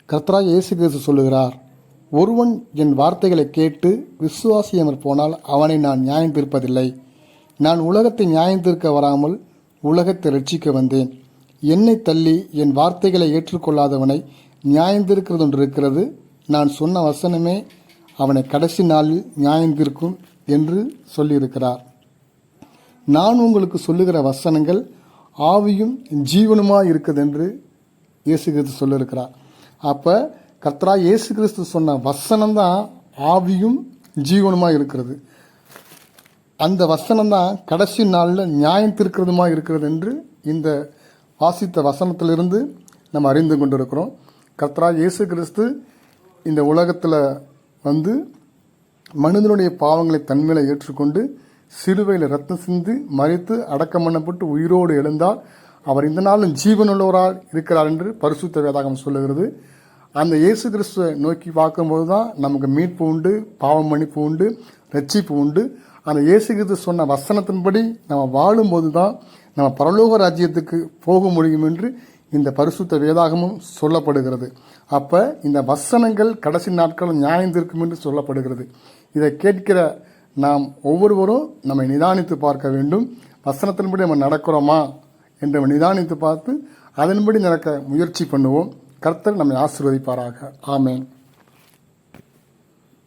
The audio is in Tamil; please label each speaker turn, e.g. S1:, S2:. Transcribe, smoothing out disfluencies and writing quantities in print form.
S1: கர்த்தராகிய இயேசு கிறிஸ்து சொல்லுகிறார், ஒருவன் என் வார்த்தைகளை கேட்டு விசுவாசியாமற் போனால் அவனை நான் நியாயம் தீர்ப்பதில்லை. நான் உலகத்தை நியாயம் தீர்க்க வராமல் உலகத்தை ரட்சிக்க வந்தேன். என்னை தள்ளி என் வார்த்தைகளை ஏற்றுக்கொள்ளாதவனை நியாயம் தீர்க்கிறது ஒன்று இருக்கிறது. நான் சொன்ன வசனமே அவனை கடைசி நாளில் நியாயம் தீர்க்கும் என்று சொல்லியிருக்கிறார். நான் உங்களுக்கு சொல்லுகிற வசனங்கள் ஆவியும் ஜீவனுமாக இருக்குது என்று இயேசு கிறிஸ்து சொல்லியிருக்கிறார். அப்போ கர்த்தராகிய இயேசு கிறிஸ்து சொன்ன வசனம்தான் ஆவியும் ஜீவனுமாக இருக்கிறது. அந்த வசனம்தான் கடைசி நாளில் நியாயம் தீர்க்கிறதுமா இருக்கிறது என்று இந்த வாசித்த வசனத்திலிருந்து நம்ம அறிந்து கொண்டிருக்கிறோம். கர்த்தராகிய இயேசு கிறிஸ்து இந்த உலகத்தில் வந்து மனிதனுடைய பாவங்களை தன்மையில ஏற்றுக்கொண்டு சிலுவையில் ரத்தம் சிந்தி மரித்து அடக்கம் பண்ணப்பட்டு உயிரோடு எழுந்தால் அவர் இந்த நாளும் ஜீவனுள்ளவரால் இருக்கிறார் என்று பரிசுத்த வேதாகம் சொல்லுகிறது. அந்த இயேசு கிறிஸ்துவை நோக்கி பார்க்கும்போது தான் நமக்கு மீட்பு உண்டு, பாவம் மன்னிப்பு உண்டு, ரட்சிப்பு உண்டு. அந்த இயேசு கிறிஸ்து சொன்ன வசனத்தின்படி நம்ம வாழும்போது தான் நம்ம பரலோக ராஜ்யத்துக்கு போக முடியும் என்று இந்த பரிசுத்த வேதாகமும் சொல்லப்படுகிறது. அப்போ இந்த வசனங்கள் கடைசி நாட்கள் நியாயம் தீர்க்கும் என்று சொல்லப்படுகிறது. இதை கேட்கிற நாம் ஒவ்வொருவரும் நம்மை நிதானித்து பார்க்க வேண்டும். வசனத்தின்படி நம்ம நடக்கிறோமா என்று நிதானித்து பார்த்து அதன்படி நடக்க முயற்சி பண்ணுவோம். கர்த்தர் நம்மை ஆசீர்வதிப்பாராக. ஆமென்.